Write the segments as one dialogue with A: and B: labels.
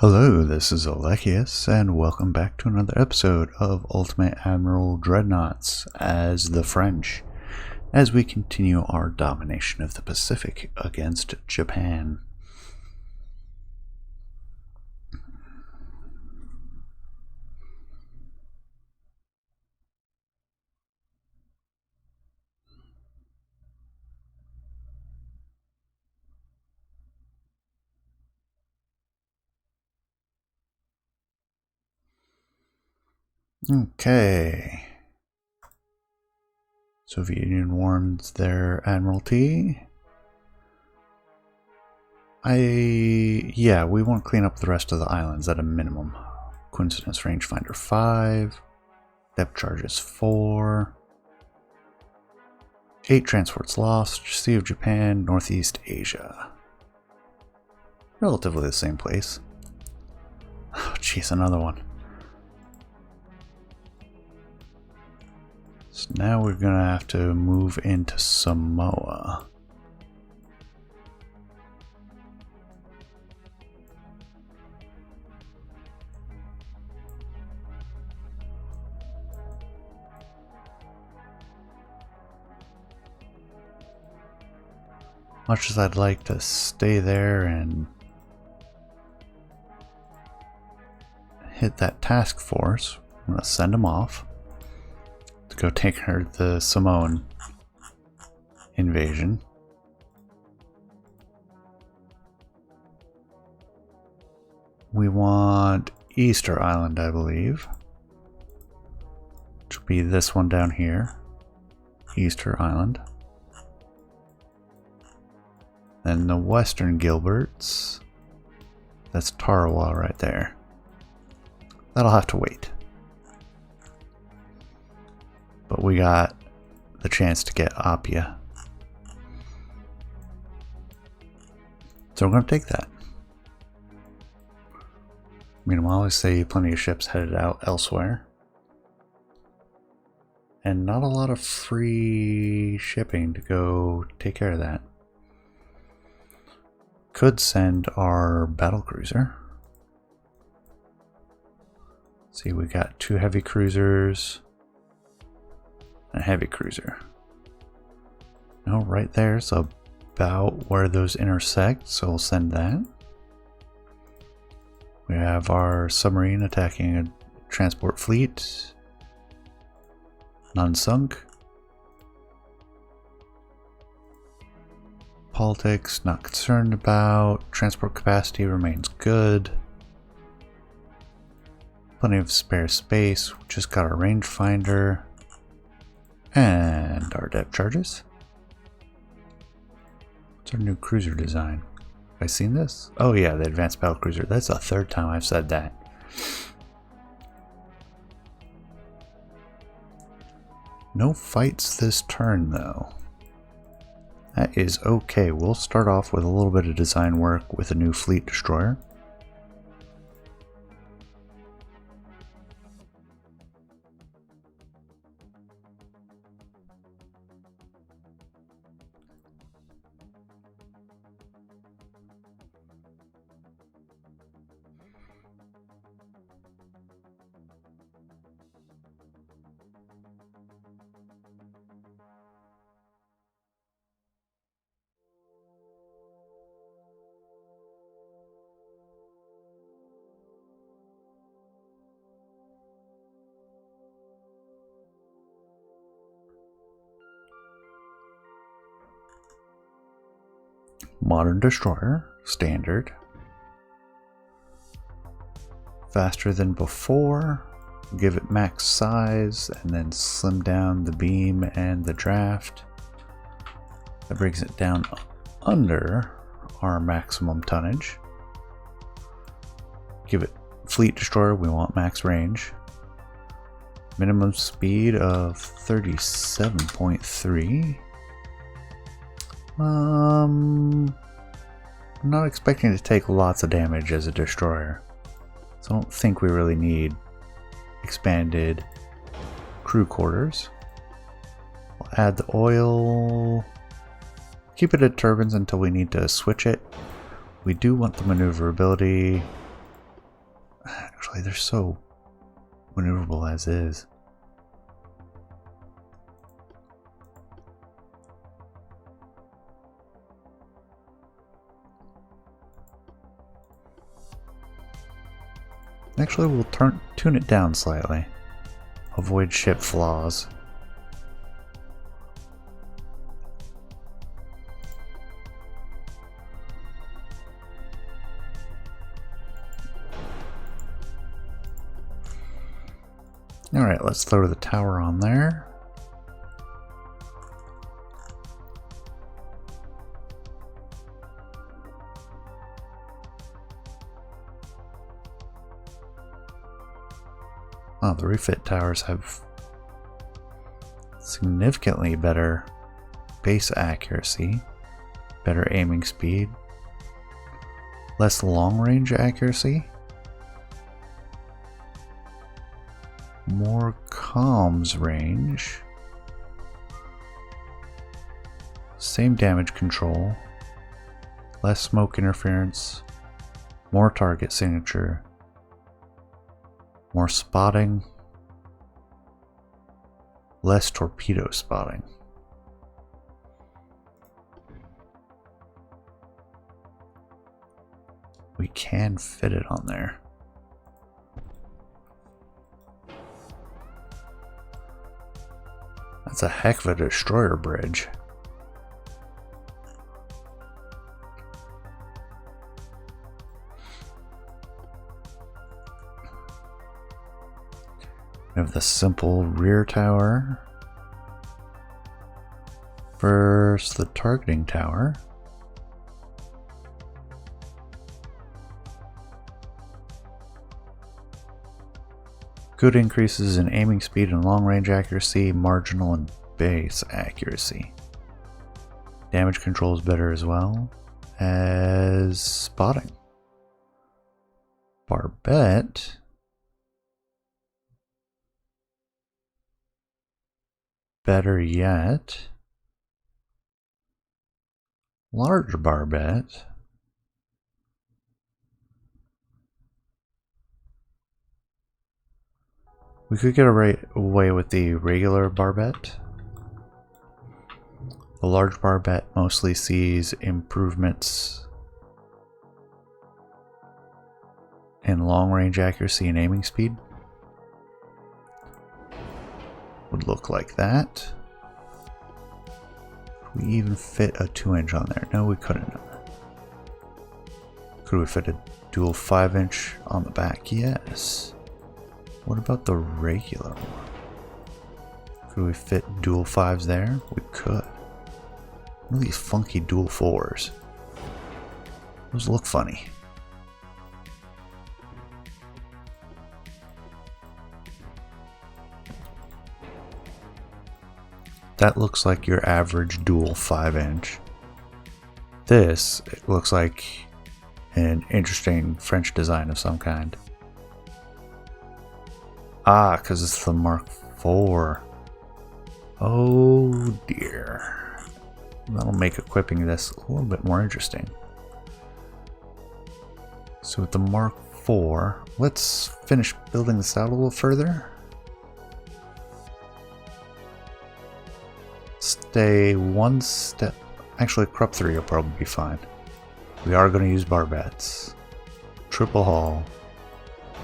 A: Hello, this is Alechius, and welcome back to another episode of Ultimate Admiral Dreadnoughts as the French, as we continue our domination of the Pacific against Japan. Okay. Soviet Union warns their Admiralty. We want to clean up the rest of the islands at a minimum. Coincidence rangefinder 5. Depth charges 4. 8 transports lost. Sea of Japan, Northeast Asia. Relatively the same place. Oh, jeez, another one. So now we're gonna have to move into Samoa. Much as I'd like to stay there and hit that task force, I'm gonna send them off to go take her the Samoan invasion. We want Easter Island, I believe, which will be this one down here, Easter Island. Then the Western Gilberts, that's Tarawa right there. That'll have to wait. But we got the chance to get Apia. So we're going to take that. Meanwhile, I see plenty of ships headed out elsewhere. And not a lot of free shipping to go take care of that. Could send our battlecruiser. See, we got 2 heavy cruisers. A heavy cruiser. No, right there's about where those intersect, so we'll send that. We have our submarine attacking a transport fleet. Non-sunk. Politics, not concerned about. Transport capacity remains good. Plenty of spare space. We just got our rangefinder. And our depth charges. What's our new cruiser design? Have I seen this? Oh yeah, the advanced battle cruiser. That's the 3rd time I've said that. No fights this turn though. That is okay. We'll start off with a little bit of design work with a new fleet destroyer. Modern destroyer, standard. Faster than before. Give it max size and then slim down the beam and the draft. That brings it down under our maximum tonnage. Give it fleet destroyer, we want max range. Minimum speed of 37.3. I'm not expecting to take lots of damage as a destroyer, so I don't think we really need expanded crew quarters. We'll add the oil, keep it at turbines until we need to switch it. We do want the maneuverability. Actually, they're so maneuverable as is. Actually, we'll tune it down slightly. Avoid ship flaws. Alright, let's throw the tower on there. Oh, the refit towers have significantly better base accuracy, better aiming speed, less long range accuracy, more comms range, same damage control, less smoke interference, more target signature, more spotting, less torpedo spotting. We can fit it on there. That's a heck of a destroyer bridge. We have the simple rear tower versus the targeting tower. Good increases in aiming speed and long range accuracy, marginal and base accuracy. Damage control is better as well as spotting. Barbette. Better yet, large barbette. We could get away with the regular barbette. The large barbette mostly sees improvements in long range accuracy and aiming speed. Would look like that. Could we even fit a 2-inch on there? No, we couldn't. Could we fit a dual 5-inch on the back? Yes. What about the regular one? Could we fit dual 5s there? We could. What are these funky dual 4s? Those look funny. That looks like your average dual 5-inch. This, it looks like an interesting French design of some kind. Ah, because it's the Mark IV. Oh dear. That'll make equipping this a little bit more interesting. So with the Mark IV, let's finish building this out a little further. Stay one step. Actually, Krupp 3 will probably be fine. We are going to use barbettes. Triple hull.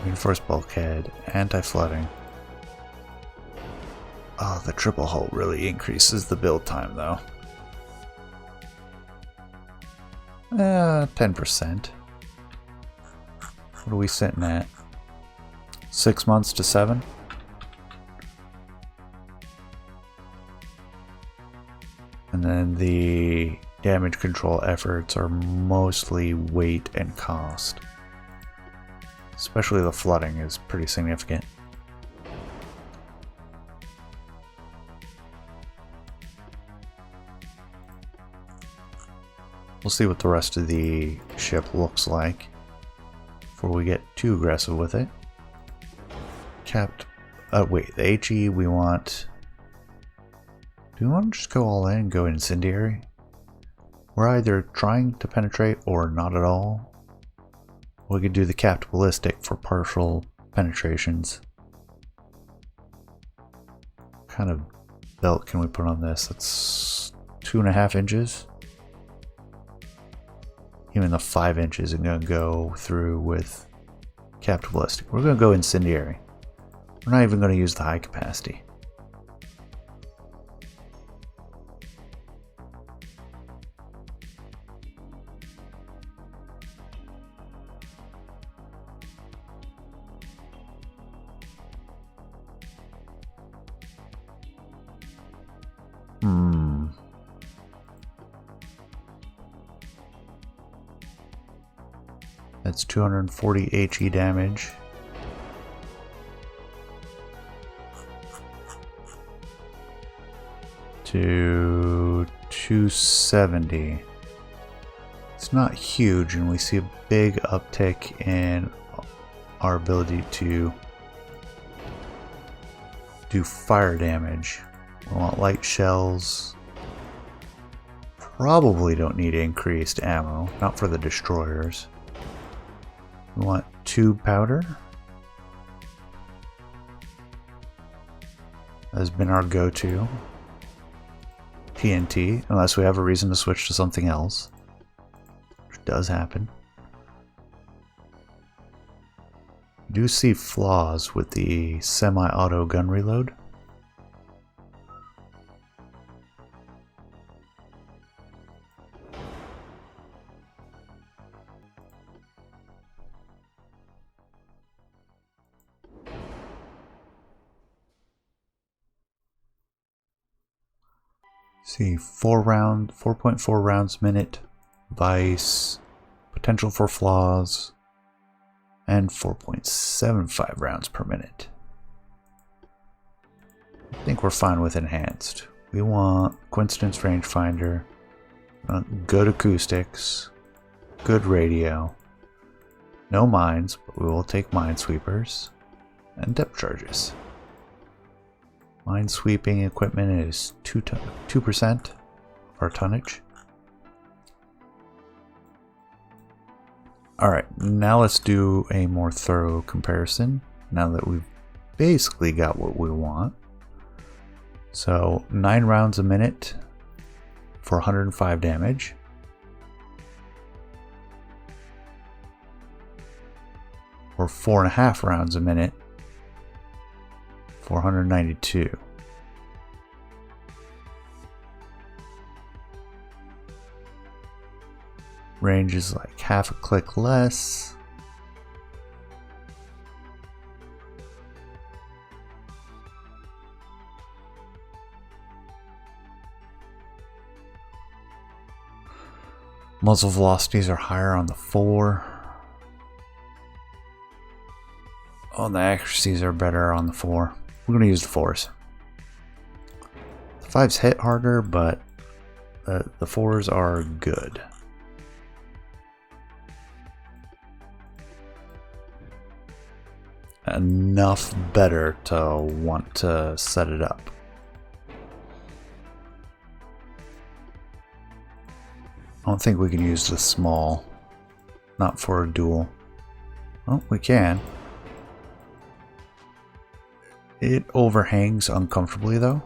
A: Reinforced bulkhead. Anti-flooding. Oh, the triple hull really increases the build time though. 10%. What are we sitting at? 6 months to 7? And then the damage control efforts are mostly weight and cost. Especially the flooding is pretty significant. We'll see what the rest of the ship looks like before we get too aggressive with it. Wait, the HE we want... Do we want to just go all in and go incendiary? We're either trying to penetrate or not at all. We could do the capped ballistic for partial penetrations. What kind of belt can we put on this? That's 2.5 inches. Even the 5 inches is going to go through with capped ballistic. We're going to go incendiary. We're not even going to use the high capacity. That's 240 HE damage. To 270. It's not huge, and we see a big uptick in our ability to do fire damage. We want light shells. Probably don't need increased ammo, not for the destroyers. We want tube powder. Has been our go-to. TNT, unless we have a reason to switch to something else, which does happen. You do see flaws with the semi-auto gun reload. See, 4.4 rounds minute, vice, potential for flaws, and 4.75 rounds per minute. I think we're fine with enhanced. We want coincidence rangefinder, good acoustics, good radio, no mines, but we will take minesweepers, and depth charges. Minesweeping equipment is 2% of our tonnage. Alright, now let's do a more thorough comparison now that we've basically got what we want. So 9 rounds a minute for 105 damage. Or 4.5 rounds a minute. 492. Range is like half a click less. Muzzle velocities are higher on the 4. Oh, the accuracies are better on the 4. We're going to use the 4s. The 5s hit harder, but the 4s are good. Enough better to want to set it up. I don't think we can use the small. Not for a duel. Well, we can. It overhangs uncomfortably though.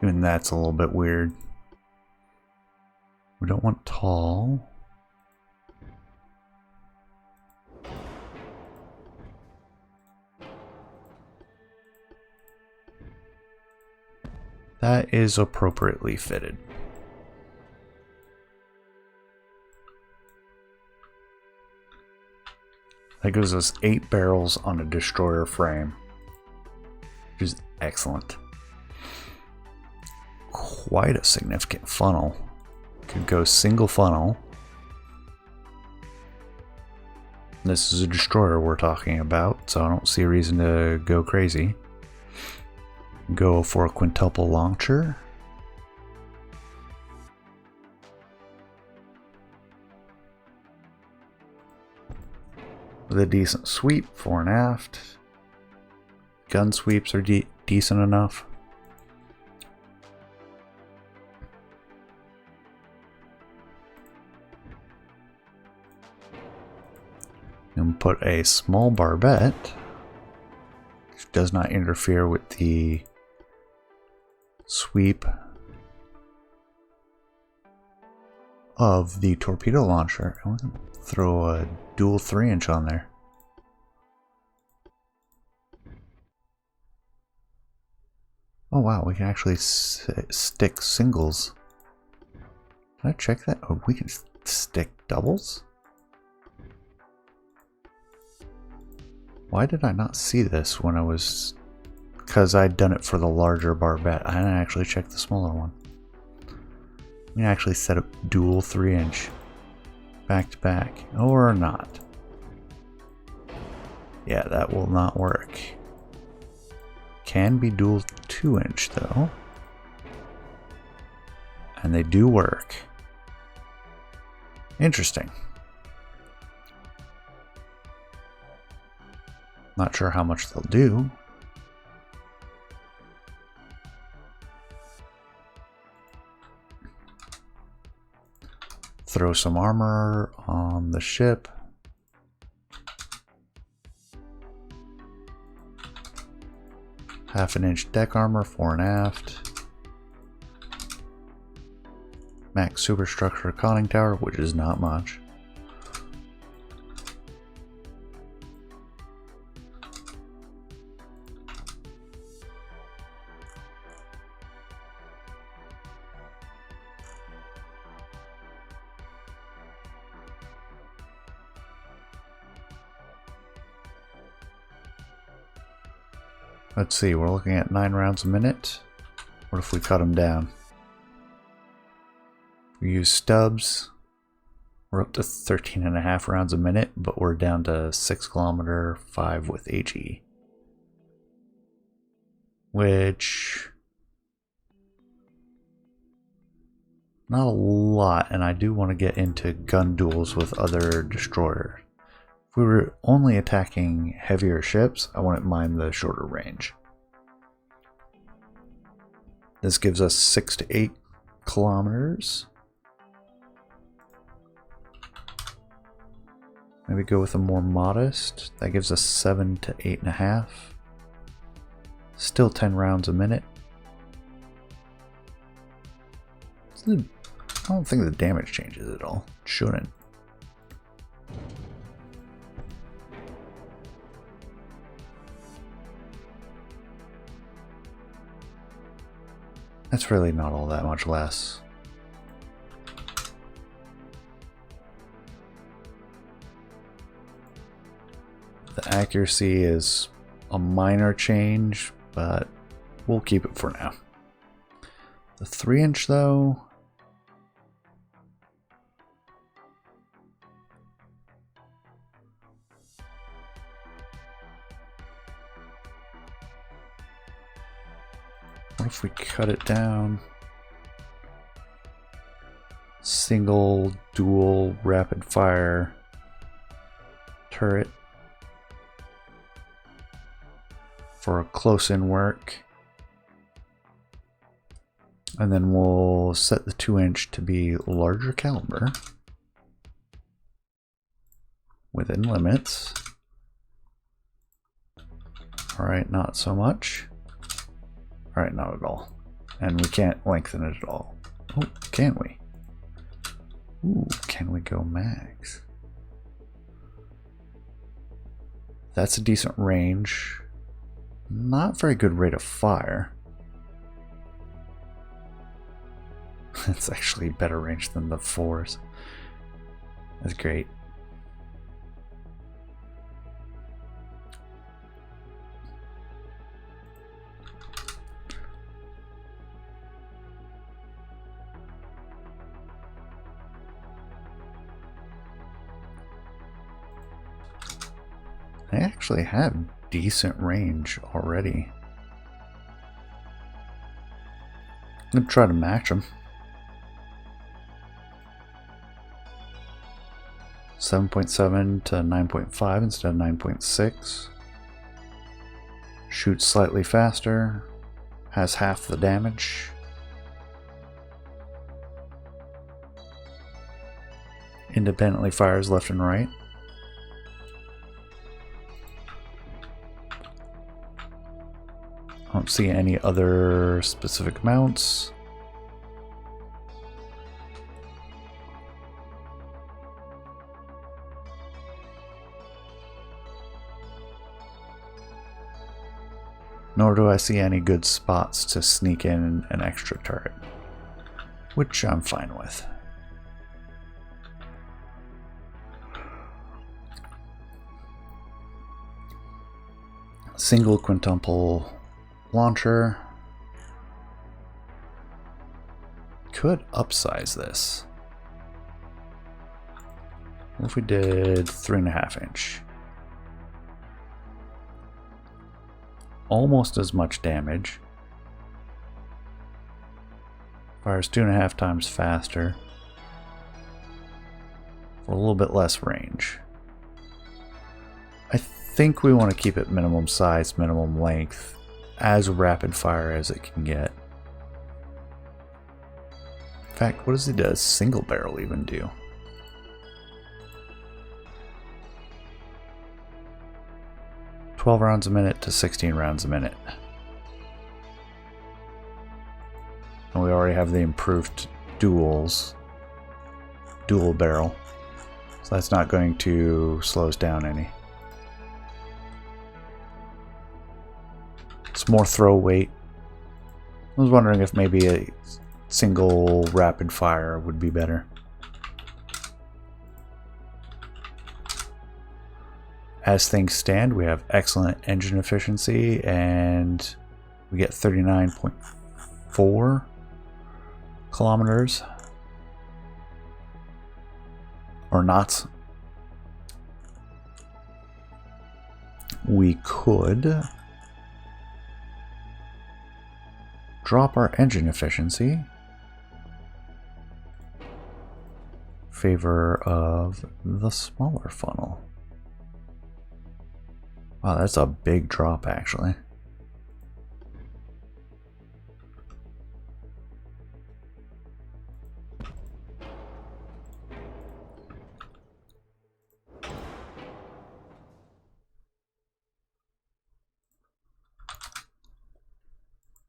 A: Even that's a little bit weird. We don't want tall. That is appropriately fitted. That gives us 8 barrels on a destroyer frame, which is excellent. Quite a significant funnel. Could go single funnel. This is a destroyer we're talking about, so I don't see a reason to go crazy. Go for a quintuple launcher. with a decent sweep, fore and aft. Gun sweeps are decent enough. And put a small barbette, which does not interfere with the sweep of the torpedo launcher. I'm going to throw a dual 3-inch on there. Oh wow, we can actually stick singles. Can I check that? Oh, we can stick doubles? Why did I not see this when I was... Because I'd done it for the larger barbette. I didn't actually check the smaller one. We can actually set up dual 3-inch back to back. Or not. Yeah, that will not work. Can be dual 2-inch though. And they do work. Interesting. Not sure how much they'll do. Throw some armor on the ship. Half an inch deck armor, fore and aft. Max superstructure conning tower, which is not much. Let's see, we're looking at 9 rounds a minute. What if we cut them down? We use stubs. We're up to 13.5 rounds a minute, but we're down to 6 kilometer 5 with HE. Which... not a lot, and I do want to get into gun duels with other destroyers. If we were only attacking heavier ships, I wouldn't mind the shorter range. This gives us 6 to 8 kilometers. Maybe go with a more modest. That gives us 7 to 8.5. Still 10 rounds a minute. I don't think the damage changes at all. It shouldn't. That's really not all that much less. The accuracy is a minor change, but we'll keep it for now. The 3-inch though... what if we cut it down? Single, dual, rapid fire turret for a close-in work. And then we'll set the 2-inch to be larger caliber within limits. Alright, not so much. Alright, not at all. And we can't lengthen it at all. Oh, can we? Ooh, can we go max? That's a decent range. Not very good rate of fire. That's actually better range than the 4s. That's great. They actually have decent range already. I'm gonna try to match them. 7.7 to 9.5 instead of 9.6. Shoots slightly faster. Has half the damage. Independently fires left and right. I don't see any other specific mounts. Nor do I see any good spots to sneak in an extra turret, which I'm fine with. Single quintuple launcher. Could upsize this. What if we did 3.5 inch? Almost as much damage. Fires 2.5 times faster. For a little bit less range. I think we want to keep it minimum size, minimum length, as rapid fire as it can get. In fact, what does a single barrel even do? "12 rounds a minute to 16 rounds a minute. And we already have the improved dual barrel. So that's not going to slow us down any. It's more throw weight. I was wondering if maybe a single rapid fire would be better. As things stand, we have excellent engine efficiency and we get 39.4 kilometers or knots. We could drop our engine efficiency in favor of the smaller funnel. Wow, that's a big drop actually.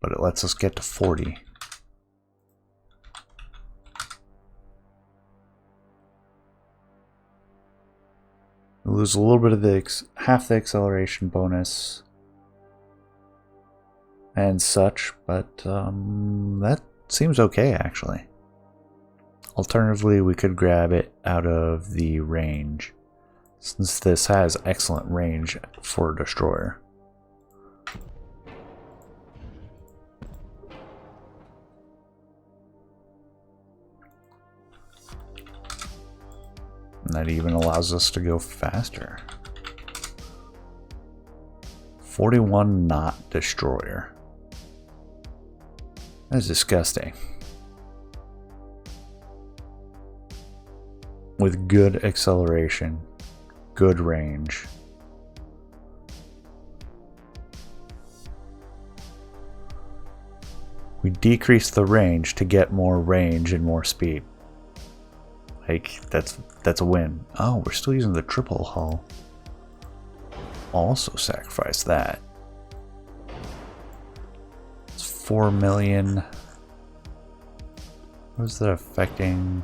A: But it lets us get to 40. We lose a little bit of the half the acceleration bonus and such, but that seems okay actually. Alternatively, we could grab it out of the range, since this has excellent range for a destroyer. And that even allows us to go faster. 41 knot destroyer. That's disgusting. With good acceleration, good range. We decrease the range to get more range and more speed. Like, that's a win. Oh, we're still using the triple hull. Also sacrifice that. It's 4 million. What is that affecting?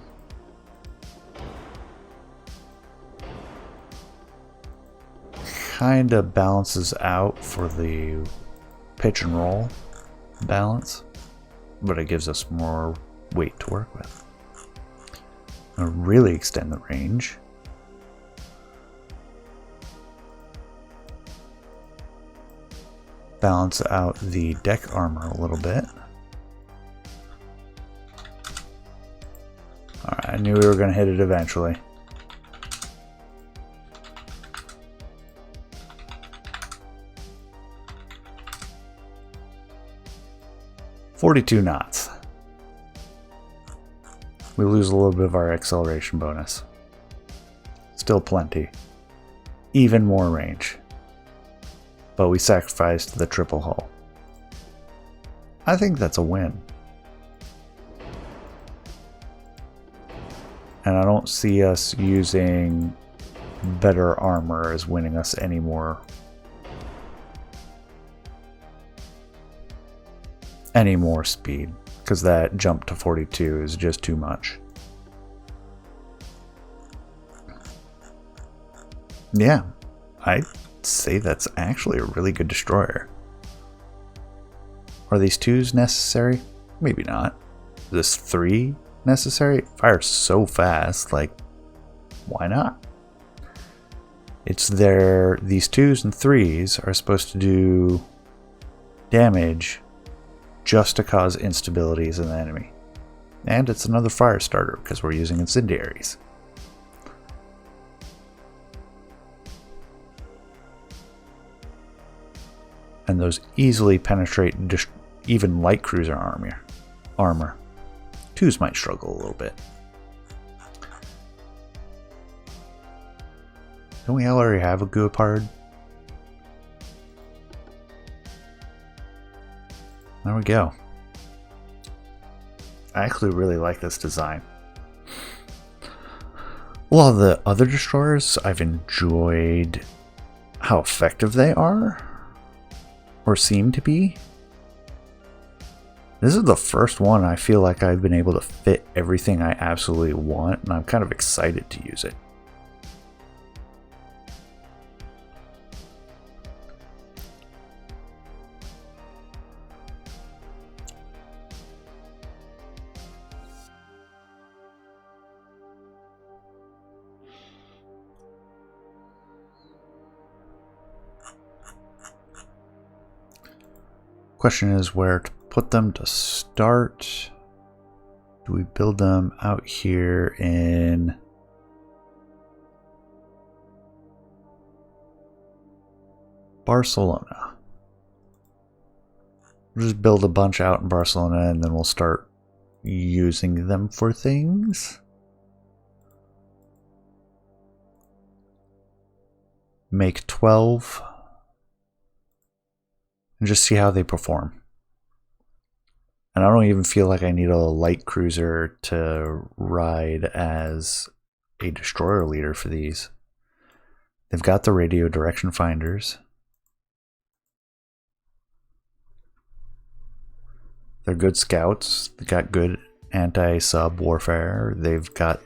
A: Kinda balances out for the pitch and roll balance, but it gives us more weight to work with. Really extend the range. Balance out the deck armor a little bit. Alright, I knew we were going to hit it eventually. "42 knots. We lose a little bit of our acceleration bonus. still plenty. Even more range. But we sacrificed the triple hull. I think that's a win. And I don't see us using better armor as winning us any more speed, because that jump to 42 is just too much. Yeah, I'd say that's actually a really good destroyer. Are these 2s necessary? Maybe not. Is this 3 necessary? It fires so fast, like, why not? It's these 2s and 3s are supposed to do damage just to cause instabilities in the enemy. And it's another fire starter because we're using incendiaries. And those easily penetrate even light cruiser armor. 2s might struggle a little bit. Don't we already have a Guepard? There we go. I actually really like this design. A lot of the other destroyers, I've enjoyed how effective they are, or seem to be. This is the first one I feel like I've been able to fit everything I absolutely want, and I'm kind of excited to use it. Question is where to put them to start. Do we build them out here in Barcelona? We'll just build a bunch out in Barcelona and then we'll start using them for things. Make 12. And just see how they perform. And I don't even feel like I need a light cruiser to ride as a destroyer leader for these. They've got the radio direction finders. They're good scouts. They've got good anti-sub warfare. They've got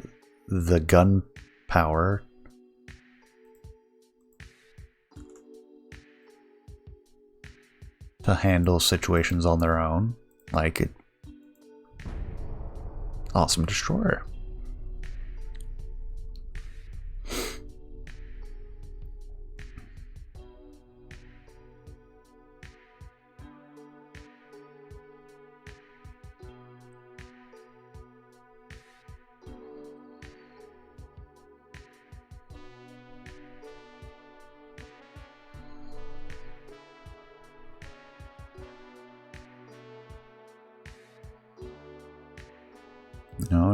A: the gun power to handle situations on their own. Like it. Awesome destroyer.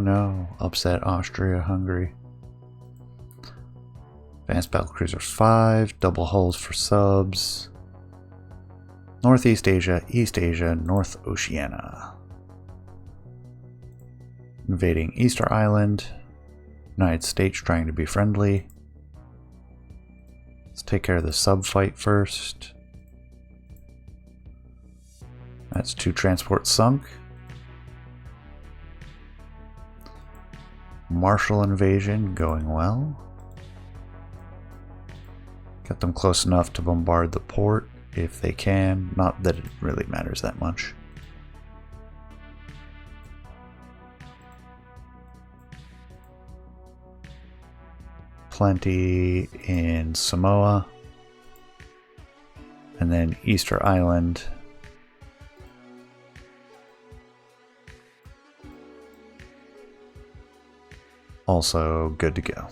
A: No, upset Austria-Hungary. Advanced Battlecruiser 5, double hulls for subs. Northeast Asia, East Asia, North Oceania. Invading Easter Island. United States trying to be friendly. Let's take care of the sub fight first. That's 2 transports sunk. Marshall invasion going well. Get them close enough to bombard the port if they can. Not that it really matters that much. Plenty in Samoa. And then Easter Island. Also good to go.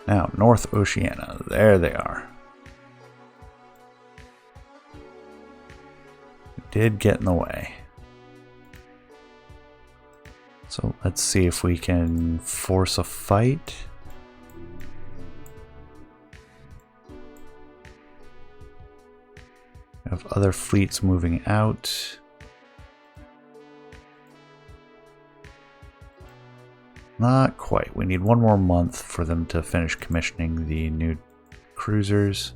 A: Now, North Oceania. There they are. Did get in the way. So let's see if we can force a fight. Have other fleets moving out. Not quite. We need one more month for them to finish commissioning the new cruisers.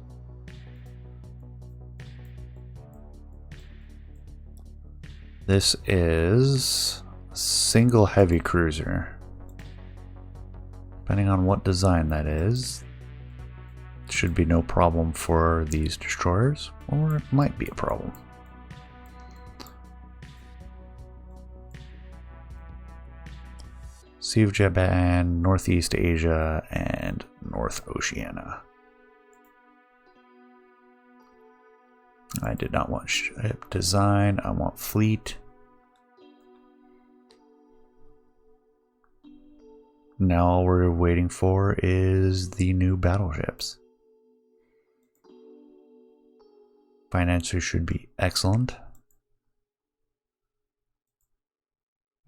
A: This is a single heavy cruiser. Depending on what design that is, should be no problem for these destroyers, or it might be a problem. Sea of Japan, Northeast Asia, and North Oceania. I did not want ship design, I want fleet. Now all we're waiting for is the new battleships. Finances should be excellent.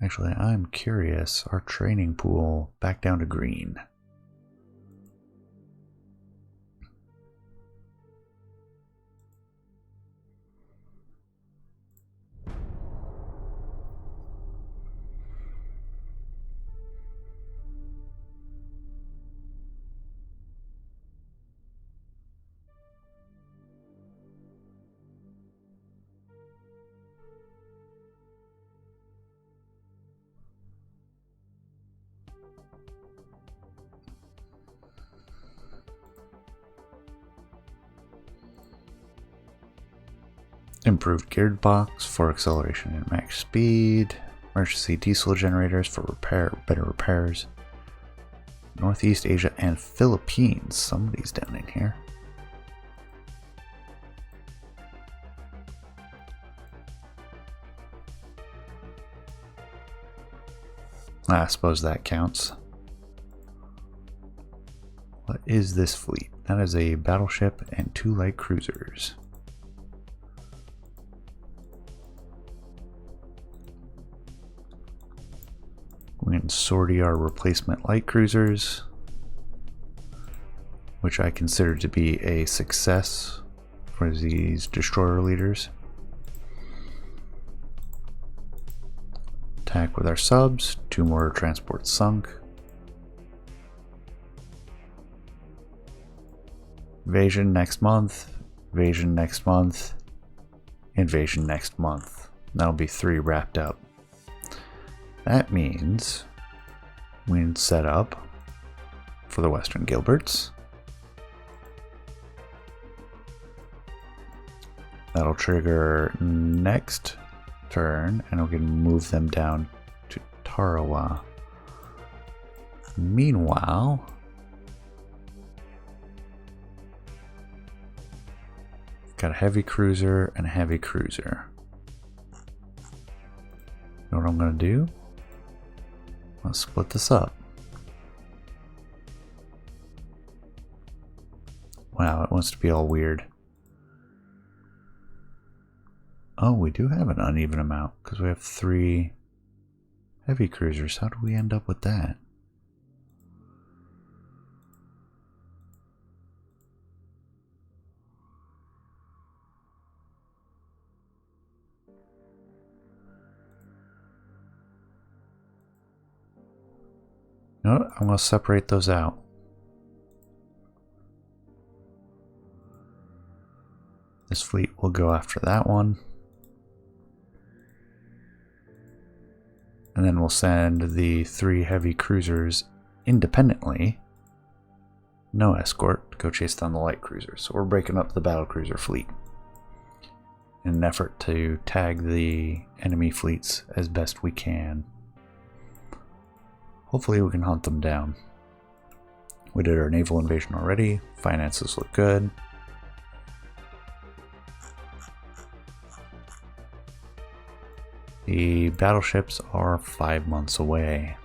A: Actually, I'm curious, our training pool back down to green. Improved geared box for acceleration and max speed. Emergency diesel generators for better repairs. Northeast Asia and Philippines. Somebody's down in here. I suppose that counts. What is this fleet? That is a battleship and 2 light cruisers. We can sortie our replacement light cruisers, which I consider to be a success for these destroyer leaders. Attack with our subs, 2 more transports sunk. Invasion next month, invasion next month, invasion next month. That'll be 3 wrapped up. That means we can set up for the Western Gilberts. That'll trigger next turn, and we can move them down to Tarawa. Meanwhile, got a heavy cruiser and a heavy cruiser. You know what I'm going to do? Let's split this up. Wow, it wants to be all weird. Oh, we do have an uneven amount because we have 3 heavy cruisers. How do we end up with that? You know what? I'm going to separate those out. This fleet will go after that one. And then we'll send the 3 heavy cruisers independently. No escort to go chase down the light cruisers. So we're breaking up the battle cruiser fleet in an effort to tag the enemy fleets as best we can. Hopefully we can hunt them down. We did our naval invasion already. Finances look good. The battleships are 5 months away.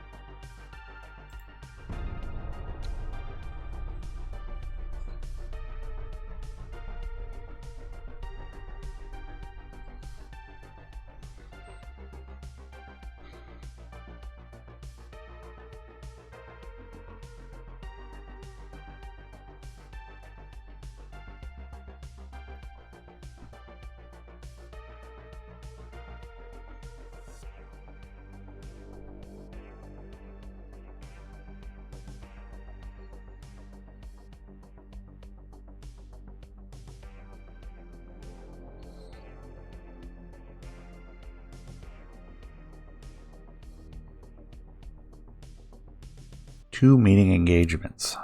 A: 2 meeting engagements.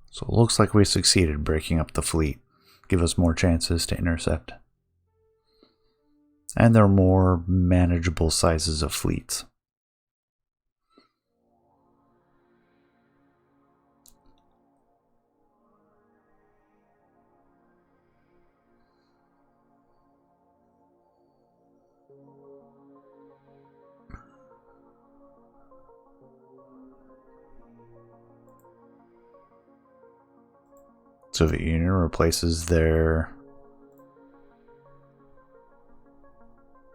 A: So it looks like we succeeded breaking up the fleet. Give us more chances to intercept. And there are more manageable sizes of fleets. Soviet Union replaces their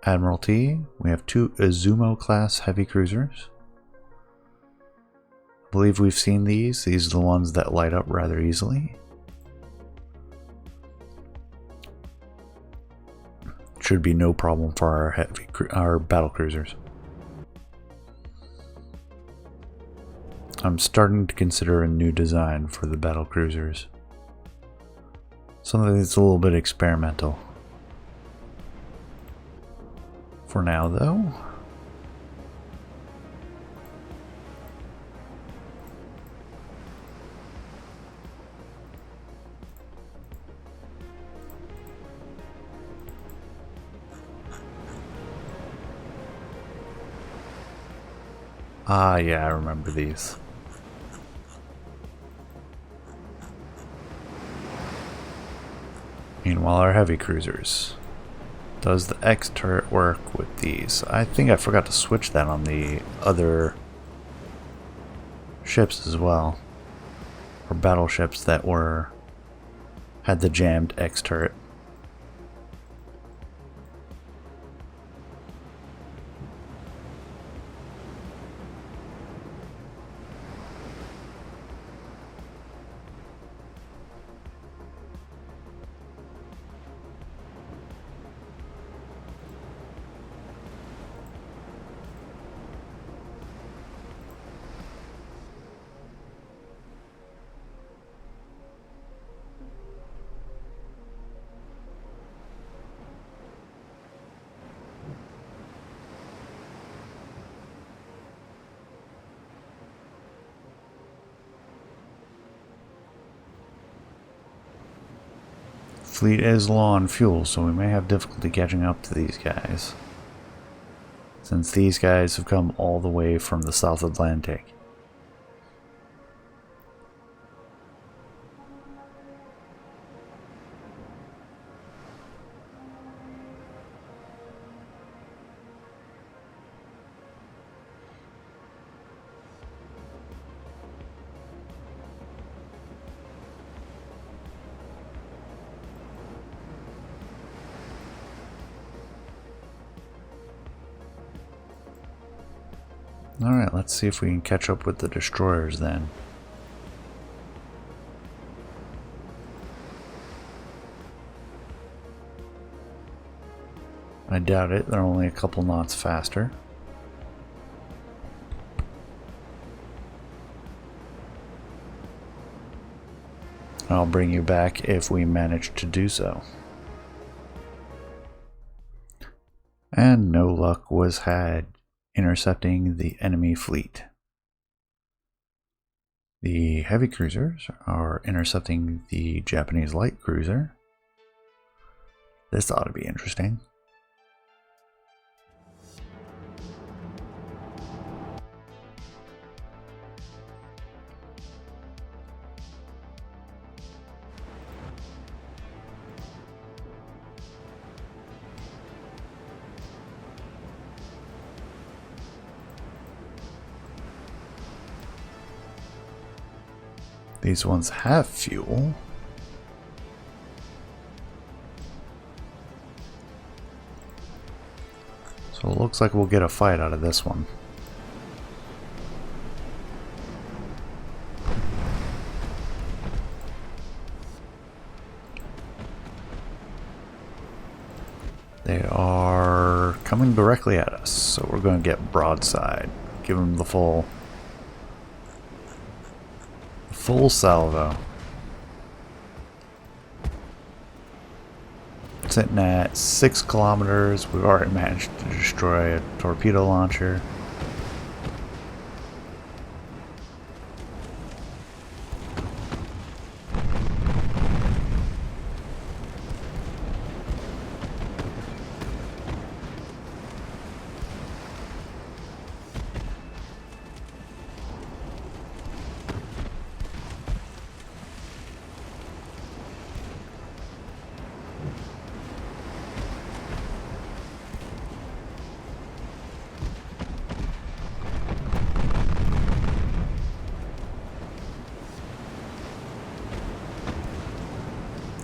A: Admiralty. We have 2 Izumo class heavy cruisers. I believe we've seen these. These are the ones that light up rather easily. Should be no problem for our battle cruisers. I'm starting to consider a new design for the battle cruisers. Something that's a little bit experimental. For now, though. Ah, yeah, I remember these. Meanwhile, our heavy cruisers. Does the X turret work with these? I think I forgot to switch that on the other ships as well. Or battleships that had the jammed X turret. Fleet is low on fuel, so we may have difficulty catching up to these guys, since these guys have come all the way from the South Atlantic. Alright, let's see if we can catch up with the destroyers then. I doubt it, they're only a couple knots faster. I'll bring you back if we manage to do so. And no luck was had intercepting the enemy fleet. The heavy cruisers are intercepting the Japanese light cruiser. This ought to be interesting. These ones have fuel. So it looks like we'll get a fight out of this one. They are coming directly at us, so we're going to get broadside. Give them the full salvo. sitting at 6 kilometers. We've already managed to destroy a torpedo launcher.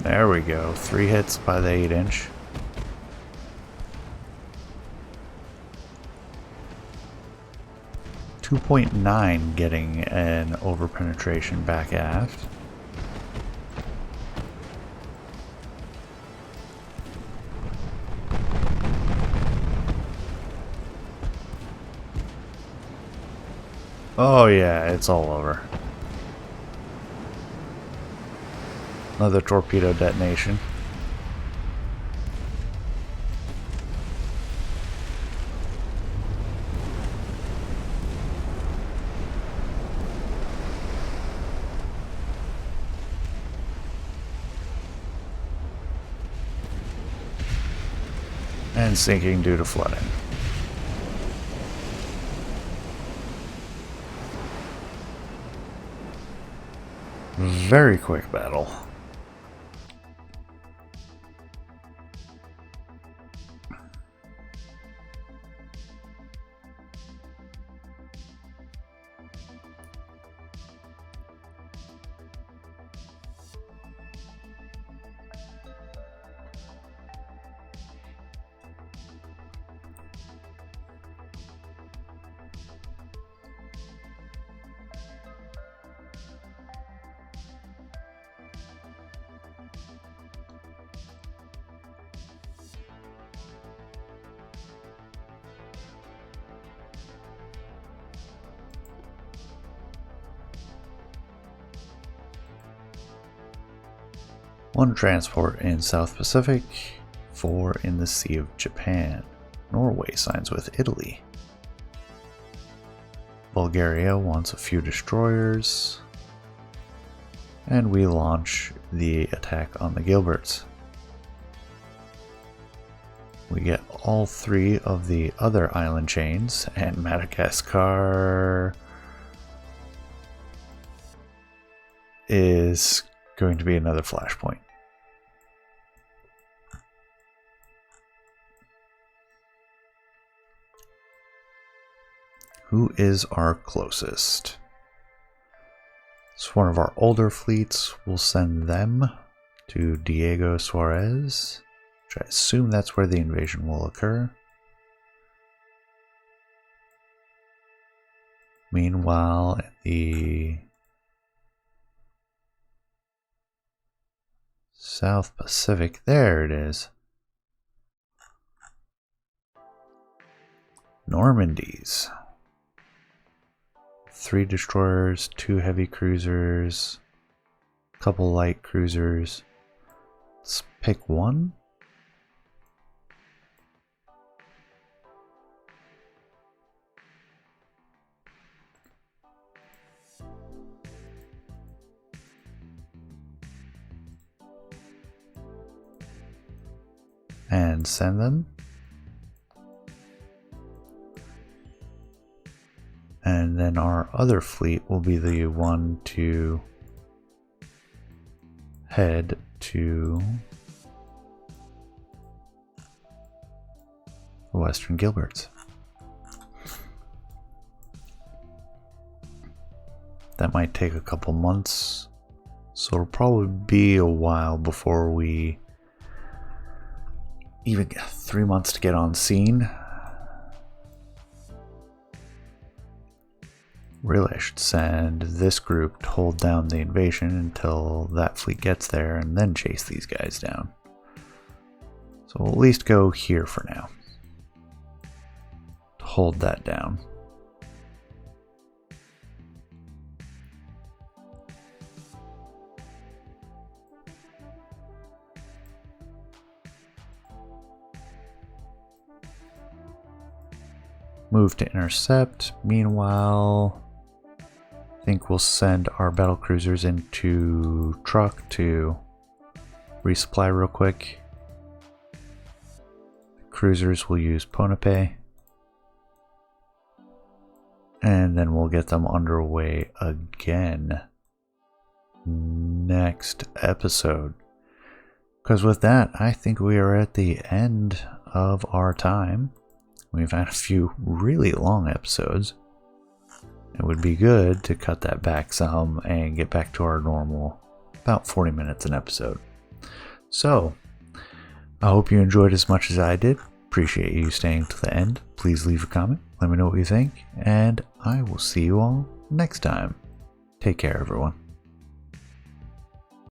A: There we go. 3 hits by the 8-inch. .9 getting an over-penetration back aft. Oh yeah, it's all over. Another torpedo detonation. And sinking due to flooding. Very quick battle. One transport in South Pacific, 4 in the Sea of Japan. Norway signs with Italy. Bulgaria wants a few destroyers. And we launch the attack on the Gilberts. We get all 3 of the other island chains, and Madagascar is going to be another flashpoint. Who is our closest? It's one of our older fleets. We'll send them to Diego Suarez, which I assume that's where the invasion will occur. Meanwhile, the South Pacific, there it is. Normandy's. 3 destroyers, 2 heavy cruisers, a couple light cruisers. Let's pick one. And send them. And then our other fleet will be the one to head to the Western Gilberts. That might take a couple months, so it'll probably be a while before we even get 3 months to get on scene. Really, I should send this group to hold down the invasion until that fleet gets there and then chase these guys down. So we'll at least go here for now to hold that down. move to intercept. Meanwhile, I think we'll send our battle cruisers into truck to resupply real quick. Cruisers will use Ponape. And then we'll get them underway again next episode. Because with that, I think we are at the end of our time. We've had a few really long episodes. It would be good to cut that back some and get back to our normal, about 40 minutes an episode. So, I hope you enjoyed as much as I did. Appreciate you staying to the end. Please leave a comment. Let me know what you think. And I will see you all next time. Take care, everyone.